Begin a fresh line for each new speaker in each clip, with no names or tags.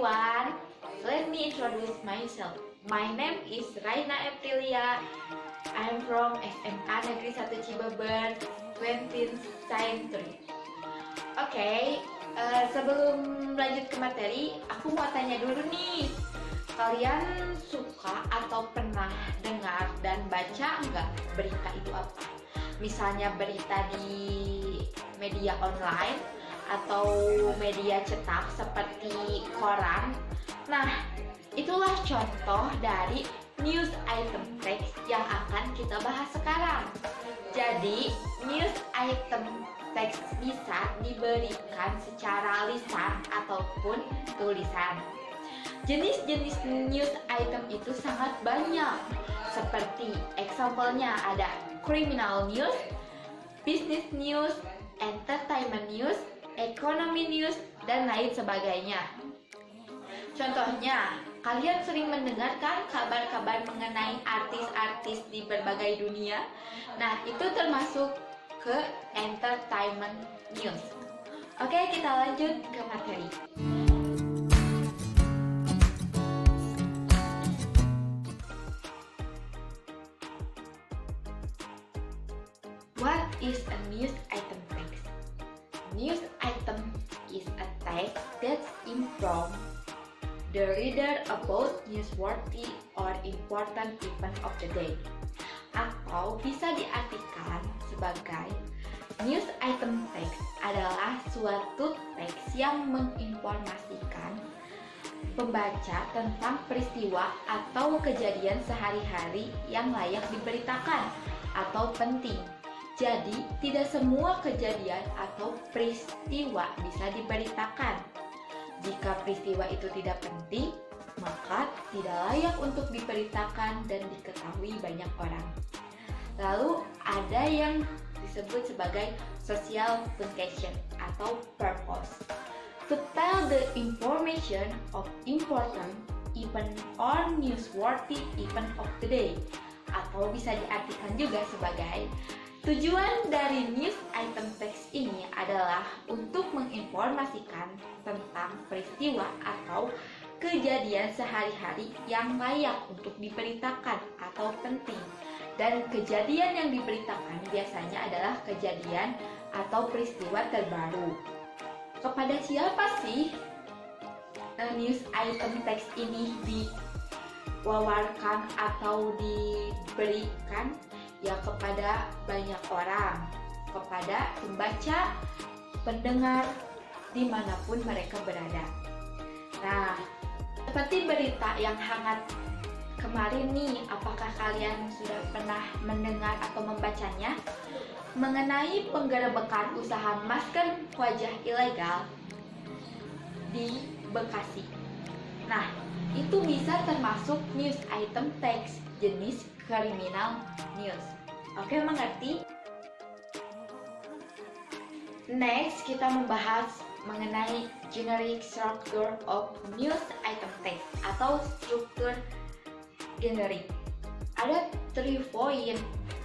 everyone, let me introduce myself. My name is Raina Aprilia. I'm from SMA Negeri 1 Cibeber, 20th century. Oke, sebelum lanjut ke materi, aku mau tanya dulu nih. Kalian suka atau pernah dengar dan baca nggak berita itu apa? Misalnya berita di media online atau media cetak seperti koran. Nah, itulah contoh dari news item text yang akan kita bahas sekarang. Jadi, news item text bisa diberikan secara lisan ataupun tulisan. Jenis-jenis news item itu sangat banyak. Seperti example-nya ada criminal news, business news, entertainment news, economy news, dan lain sebagainya. Contohnya, kalian sering mendengarkan kabar-kabar mengenai artis-artis di berbagai dunia. Nah, itu termasuk ke entertainment news. Oke, kita lanjut ke materi. What is a news item text? News item is a text that informs the reader about newsworthy or important event of the day. Atau bisa diartikan sebagai news item text adalah suatu teks yang menginformasikan pembaca tentang peristiwa atau kejadian sehari-hari yang layak diberitakan atau penting. Jadi, tidak semua kejadian atau peristiwa bisa diberitakan. Jika peristiwa itu tidak penting, maka tidak layak untuk diberitakan dan diketahui banyak orang. Lalu, ada yang disebut sebagai social function atau purpose. To tell the information of important event or newsworthy event of the day. Atau bisa diartikan juga sebagai tujuan dari news item text ini adalah untuk menginformasikan tentang peristiwa atau kejadian sehari-hari yang layak untuk diberitakan atau penting. Dan kejadian yang diberitakan biasanya adalah kejadian atau peristiwa terbaru. Kepada siapa sih news item text ini diwawarkan atau diberikan? Ya, kepada banyak orang, kepada pembaca, pendengar, dimanapun mereka berada. Nah, seperti berita yang hangat kemarin nih, apakah kalian sudah pernah mendengar atau membacanya? Mengenai penggerebekan usaha masker wajah ilegal di Bekasi. Nah, itu bisa termasuk news item text jenis criminal news. Oke, mengerti? Next, kita membahas mengenai generic structure of news item text atau struktur generik. Ada 3 poin.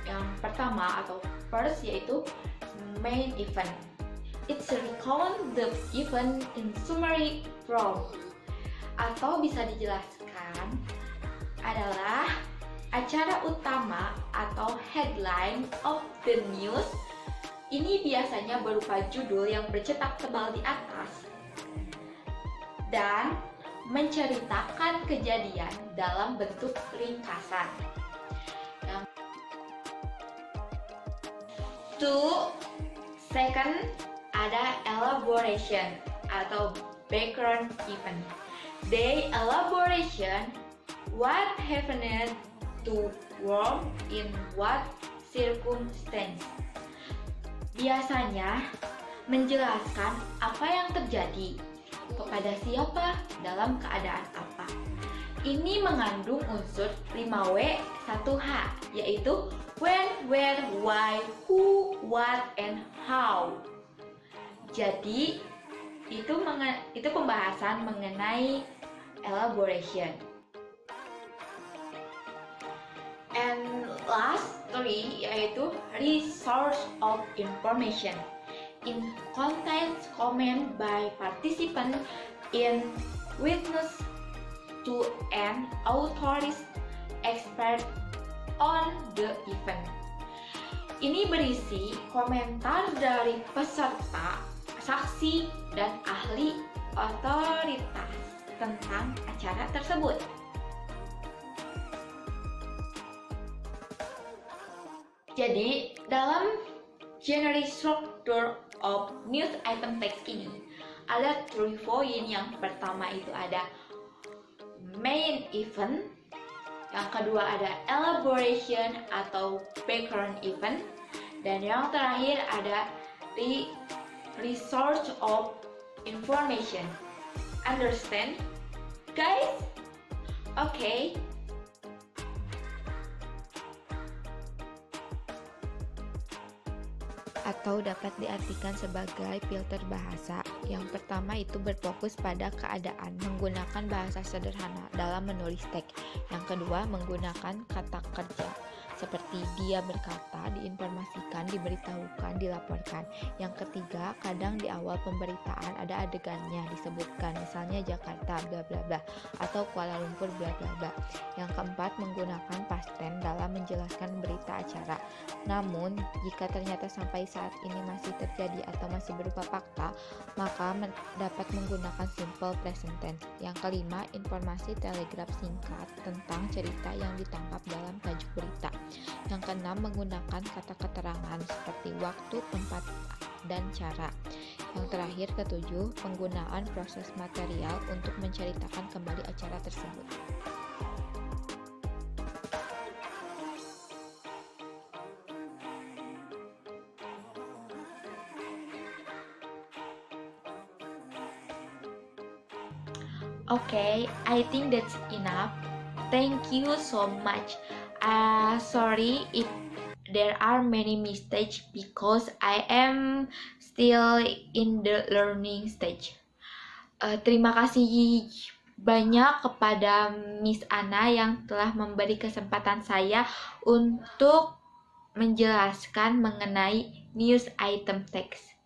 Yang pertama atau first yaitu main event. It's recount the event in summary form. Atau bisa dijelaskan adalah acara utama atau headline of the news. Ini biasanya berupa judul yang bercetak tebal di atas dan menceritakan kejadian dalam bentuk ringkasan. Second, ada elaboration atau background event. The elaboration what happened to whom in what circumstance. Biasanya menjelaskan apa yang terjadi, kepada siapa, dalam keadaan apa. Ini mengandung unsur 5W 1H, yaitu when, where, why, who, what, and how. Jadi, itu pembahasan mengenai elaboration. And last 3 yaitu resource of information. In content comment by participant in witness to an authority expert on the event. Ini berisi komentar dari peserta, saksi, dan ahli otoritas tentang acara tersebut. Jadi, dalam general structure of news item text ini ada 3 poin. Yang pertama itu ada main event, yang kedua ada elaboration atau background event, dan yang terakhir ada resource of information. Understand, guys? Okay.
Atau dapat diartikan sebagai filter bahasa. Yang pertama itu berfokus pada keadaan, menggunakan bahasa sederhana dalam menulis teks. Yang kedua, menggunakan kata kerja seperti dia berkata, diinformasikan, diberitahukan, dilaporkan. Yang ketiga, kadang di awal pemberitaan ada adegannya disebutkan, misalnya Jakarta bla bla bla atau Kuala Lumpur bla bla bla. Yang keempat, menggunakan past tense dalam menjelaskan berita acara. Namun, jika ternyata sampai saat ini masih terjadi atau masih berupa fakta, maka dapat menggunakan simple present tense. Yang kelima, informasi telegraf singkat tentang cerita yang ditangkap dalam tajuk berita. Yang keenam, menggunakan kata keterangan seperti waktu, tempat, dan cara. Yang terakhir, ketujuh, penggunaan proses material untuk menceritakan kembali acara tersebut.
Okay, I think that's enough. Thank you so much. Sorry if there are many mistakes because I am still in the learning stage. Terima kasih banyak kepada Miss Ana yang telah memberi kesempatan saya untuk menjelaskan mengenai news item text.